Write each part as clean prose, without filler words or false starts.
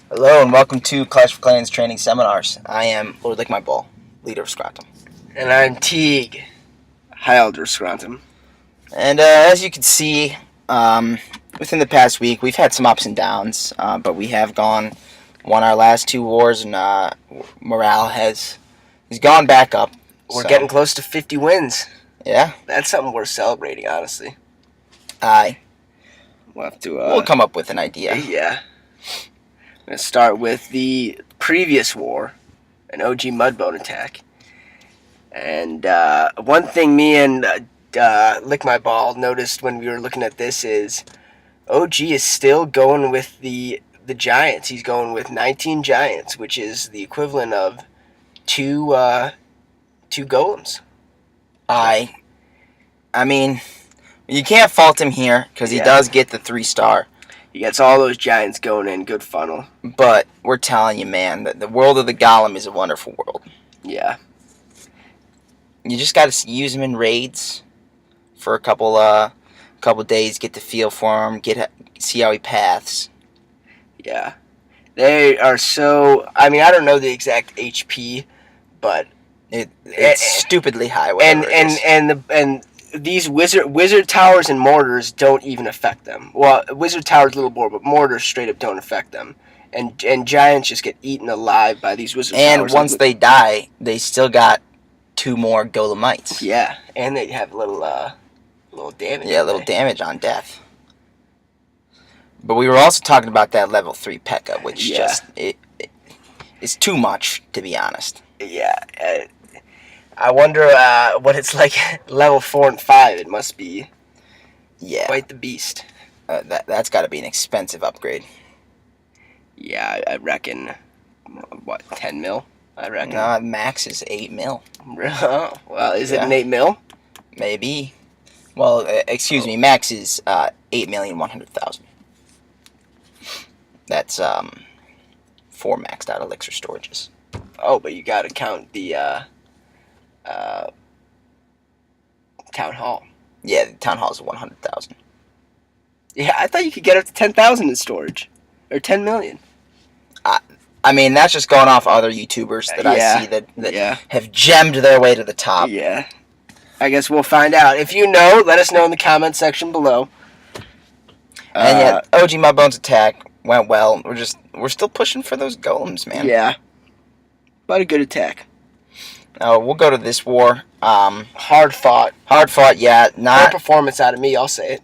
Hello and welcome to Clash of Clans training seminars. I am lordlickmyball, leader of Scrontum. And I'm Teague, High Elder Scrontum. And as you can see, within the past week, we've had some ups and downs, but we have won our last two wars, and morale has gone back up. We're getting close to 50 wins. Yeah. That's something worth celebrating, honestly. Aye. We'll have to... we'll come up with an idea. Yeah. I'm going to start with the previous war, an OG Mudbone attack. And one thing me and Lick My Ball noticed when we were looking at this is OG is still going with the Giants. He's going with 19 Giants, which is the equivalent of two golems. I mean, you can't fault him here because he does get the 3-star. He gets all those Giants going in, good funnel. But we're telling you, man, that the world of the Golem is a wonderful world. Yeah. You just got to use him in raids for a couple days, get the feel for him, see how he paths. Yeah. They are so... I mean, I don't know the exact HP, but... It's stupidly high. And these wizard towers and mortars don't even affect them. Well, wizard towers a little more, but mortars straight up don't affect them. And giants just get eaten alive by these wizard towers. And once they die, they still got 2 more golemites. Yeah, and they have little damage. Yeah, little damage on death. But we were also talking about that level 3 P.E.K.K.A, which it's too much, to be honest. Yeah. I wonder what it's like level 4 and 5. It must be quite the beast. That's got to be an expensive upgrade. Yeah, I reckon, what, 10 mil? I reckon. No, max is 8 mil. Oh, well, is it an 8 mil? Maybe. Well, excuse me, max is 8,100,000. That's 4 maxed out elixir storages. Oh, but you got to count the town hall. Yeah, the town hall is 100,000. Yeah, I thought you could get up to 10,000 in storage, or 10 million. I mean, that's just going off other YouTubers that I see that have gemmed their way to the top. Yeah, I guess we'll find out. If you know, let us know in the comment section below. And yet, OG Mudbone's attack went well. We're still pushing for those golems, man. Yeah, but a good attack. We'll go to this war. Hard fought. Yeah. Poor performance out of me, I'll say it.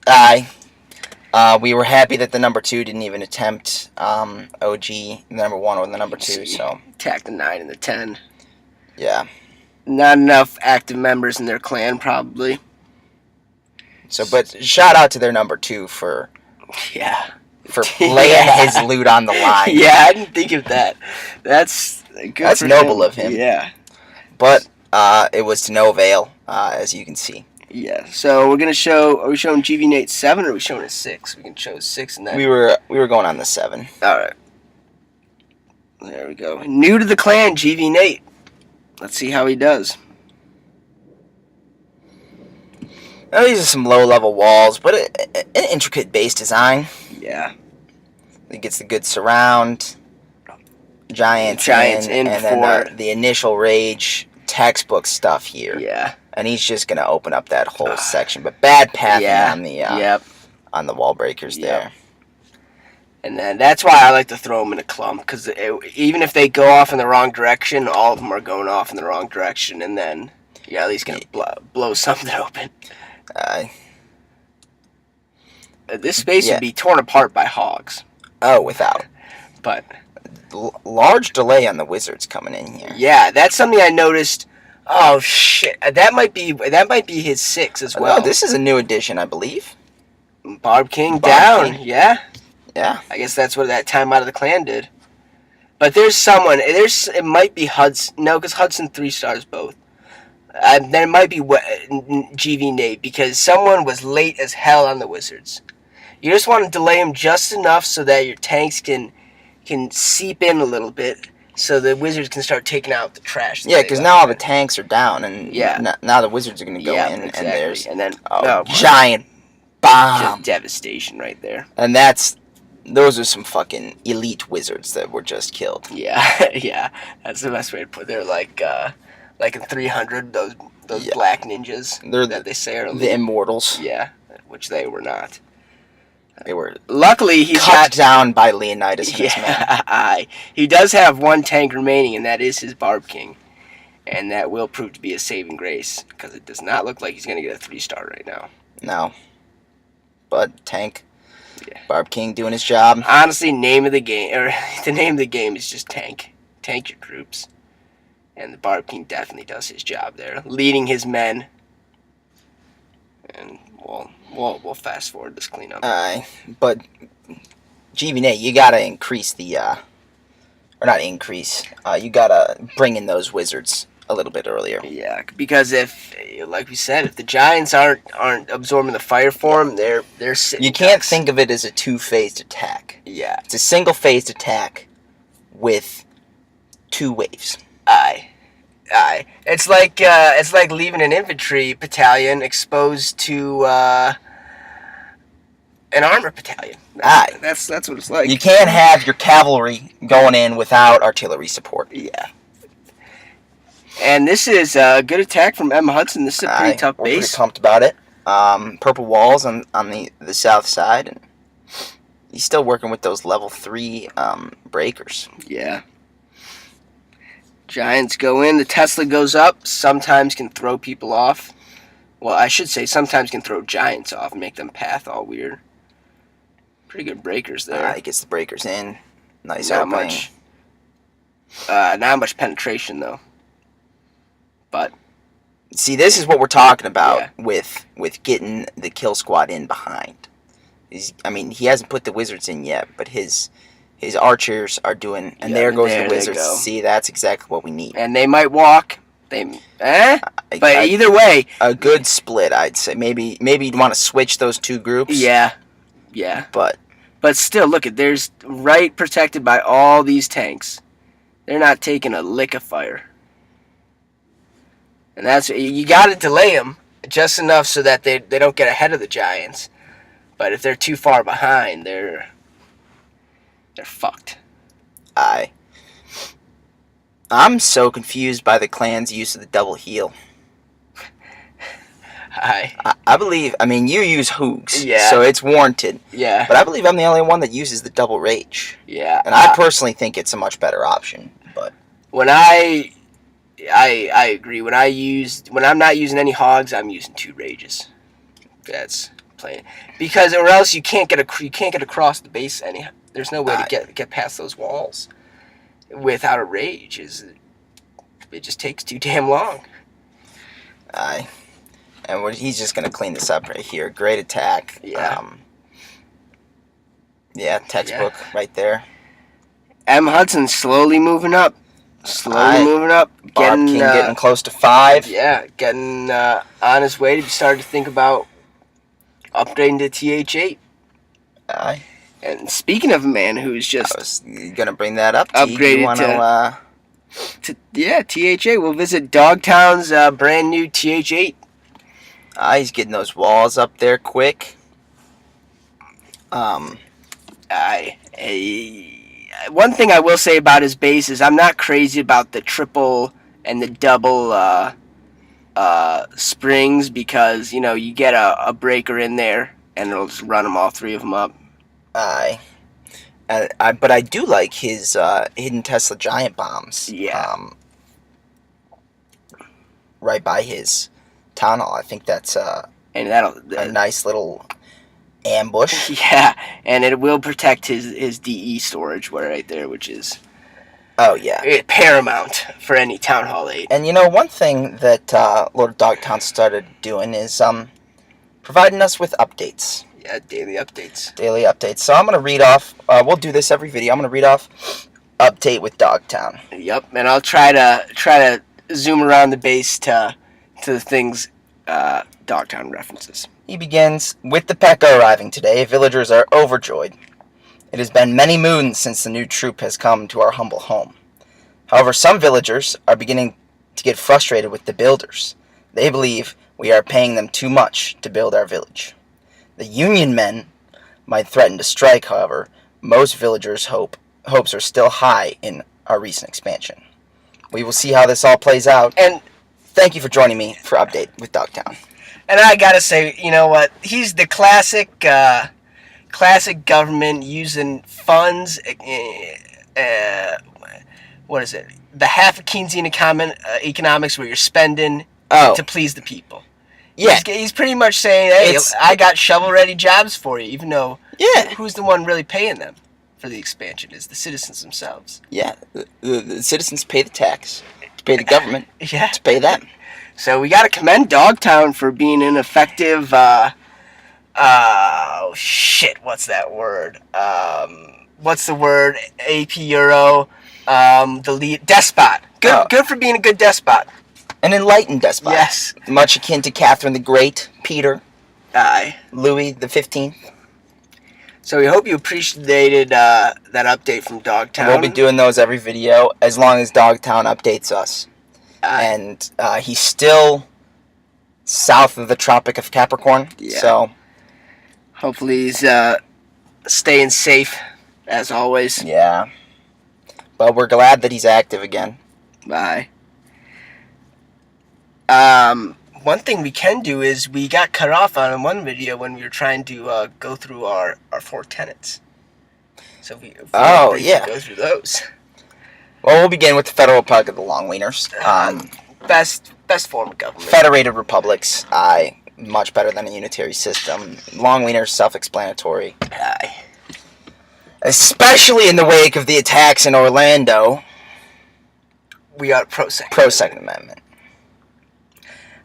Aye. We were happy that the number 2 didn't even attempt OG, the number 1 or the number 2. So attacked the 9 and the 10. Yeah. Not enough active members in their clan, probably. So, but shout out to their number 2 for laying his loot on the line. Yeah, I didn't think of that. That's good. That's noble of him. Yeah. But it was to no avail, as you can see. Yeah. So we're gonna show. Are we showing GV Nate 7 or are we showing a 6? We can show a 6 and that. We were going on the 7. All right. There we go. New to the clan, GV Nate. Let's see how he does. Now, these are some low-level walls, but an intricate base design. Yeah. It gets the good surround. Giants in and then the initial rage textbook stuff here. Yeah. And he's just gonna open up that whole section, but bad pathing on the wall breakers there. And then that's why I like to throw them in a clump, because even if they go off in the wrong direction, all of them are going off in the wrong direction, and then you're at least gonna blow something open. This space would be torn apart by hogs. Oh, without. But large delay on the wizards coming in here. Yeah, that's something I noticed. Oh shit, that might be his 6 as well. No, this is a new addition, I believe. Barb King down. Yeah. Yeah. I guess that's what that time out of the clan did. But there's someone. It might be Hudson. No, because Hudson 3 stars both. Then it might be GV Nate, because someone was late as hell on the wizards. You just want to delay them just enough so that your tanks can seep in a little bit, so the wizards can start taking out the trash. Yeah, because now all the tanks are down, and now the wizards are going to go in, and there's and then giant bomb. Just devastation right there. And that's those are some fucking elite wizards that were just killed. Yeah, yeah, that's the best way to put it. They're like in 300, those black ninjas They're that they say are elite. the immortals. Yeah, which they were not. They were luckily he's cut down by Leonidas and his men. He does have one tank remaining, and that is his Barb King, and that will prove to be a saving grace because it does not look like he's going to get a 3-star right now. No, but tank. Yeah. Barb King doing his job. Honestly, the name of the game is just tank. Tank your troops. And the Barb King definitely does his job there, leading his men. And we'll fast forward this cleanup. But GVNA, you gotta increase the or not increase. You gotta bring in those wizards a little bit earlier. Yeah, because if, like we said, if the giants aren't absorbing the fire form, they're sitting. You can't think of it as a 2-phased attack. Yeah, it's a single-phased attack with 2 waves. Aye. It's like leaving an infantry battalion exposed to an armor battalion. That's what it's like. You can't have your cavalry going in without artillery support. Yeah. And this is a good attack from Emma Hudson. This is a pretty tough base. We're pretty pumped about it. Purple walls on the south side, and he's still working with those level 3 breakers. Yeah. Giants go in. The Tesla goes up. Sometimes can throw people off. Well, I should say sometimes can throw giants off and make them path all weird. Pretty good breakers there. He gets the breakers in. Nice Not opening. much. Not much penetration though. But see, this is what we're talking about with getting the kill squad in behind. He hasn't put the wizards in yet, but his archers are doing, and there goes the wizards. See, that's exactly what we need. And they might walk. But either way, a good split, I'd say. Maybe you'd want to switch those 2 groups. Yeah. But still, look at there's right protected by all these tanks. They're not taking a lick of fire. And that's, you got to delay them just enough so that they don't get ahead of the giants. But if they're too far behind, they're fucked. I'm so confused by the clan's use of the double heal. I believe, you use Hoogs, so it's warranted. Yeah. But I believe I'm the only one that uses the double rage. Yeah. And I personally think it's a much better option. But when I agree. When I'm not using any hogs, I'm using 2 rages. That's plain. Because or else you can't get across the base anyhow. There's no way to get past those walls without a rage. It just takes too damn long. And he's just going to clean this up right here. Great attack. Yeah. Textbook right there. M. Hudson slowly moving up. Barb King getting close to 5. Yeah, getting on his way to start to think about upgrading to TH8. And speaking of a man who's just going to bring that up, upgraded to TH8. We'll visit Dogtown's brand new TH8. He's getting those walls up there quick. One thing I will say about his base is I'm not crazy about the triple and the double springs because, you get a breaker in there and it'll just run them all 3 of them up. But I do like his hidden Tesla giant bombs. Yeah. Right by his town hall. I think that's a nice little ambush. Yeah, and it will protect his DE storage right there, which is paramount for any Town Hall 8. And one thing that Lord of Dogtown started doing is providing us with updates. Yeah, daily updates. So I'm going to read off, we'll do this every video, I'm going to read off update with Dogtown. Yep, and I'll try to zoom around the base to the things Dogtown references. He begins, with the P.E.K.K.A. arriving today, villagers are overjoyed. It has been many moons since the new troop has come to our humble home. However, some villagers are beginning to get frustrated with the builders. They believe we are paying them too much to build our village. The Union men might threaten to strike, however, most villagers' hopes are still high in our recent expansion. We will see how this all plays out. And thank you for joining me for Update with DOGTOWN. And I gotta say, you know what? He's the classic government using funds. What is it? The half of Keynesian economics where you're spending to please the people. Yeah. He's pretty much saying, hey, I got shovel-ready jobs for you, even though who's the one really paying them for the expansion is the citizens themselves. Yeah, the citizens pay the tax to pay the government to pay them. So we got to commend Dogtown for being an effective, what's that word? What's the word? AP Euro, the lead despot. Good for being a good despot. An enlightened despot. Yes. Much akin to Catherine the Great, Peter, Aye. Louis the 15th. So we hope you appreciated that update from Dogtown. We'll be doing those every video as long as Dogtown updates us. And he's still south of the Tropic of Capricorn. Yeah. So hopefully he's staying safe, as always. Yeah. But we're glad that he's active again. Bye. One thing we can do is we got cut off on one video when we were trying to go through our 4 tenets. So if we go through those. Well, we'll begin with the Federal Republic of the Long Wieners. Best form of government. Federated republics, much better than a unitary system. Long Wieners, self-explanatory. Especially in the wake of the attacks in Orlando. We are pro-Second. Pro-Second Amendment.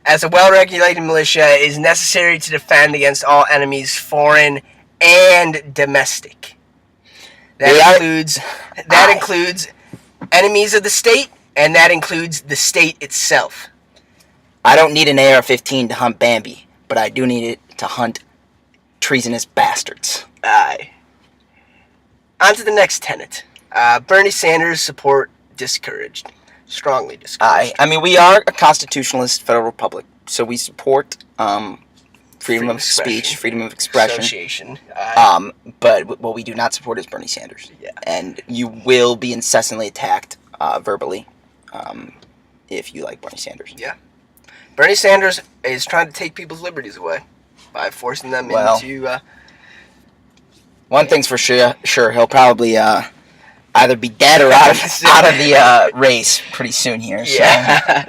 As a well-regulated militia, it is necessary to defend against all enemies, foreign and domestic. That includes enemies of the state, and that includes the state itself. I don't need an AR-15 to hunt Bambi, but I do need it to hunt treasonous bastards. Aye. On to the next tenet. Bernie Sanders support discouraged. Strongly discouraged. I mean, we are a constitutionalist federal republic, so we support freedom of speech, freedom of expression. Association. But what we do not support is Bernie Sanders. Yeah. And you will be incessantly attacked verbally if you like Bernie Sanders. Yeah. Bernie Sanders is trying to take people's liberties away by forcing them into... One thing's for sure, he'll probably either be dead or out of the race pretty soon here. So. Yeah.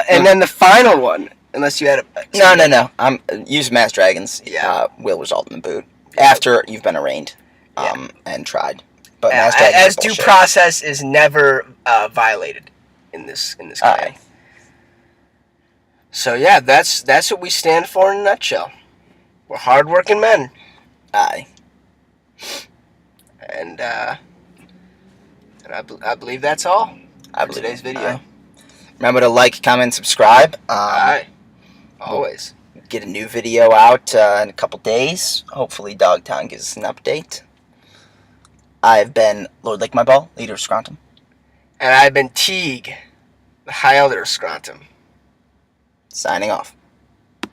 And then the final one, unless you had a... No. Use mass dragons will result in the boot after you've been arraigned and tried. But mass dragons as due process is never violated in this guy. So yeah, that's what we stand for in a nutshell. We're hardworking men. Aye. And I believe that's all for today's video. Remember to like, comment, subscribe. Aye. Always. We'll get a new video out in a couple days. Hopefully Dogtown gives us an update. I've been lordlickmyball, leader of Scrontum. And I've been Teague, the High Elder of Scrontum. Signing off.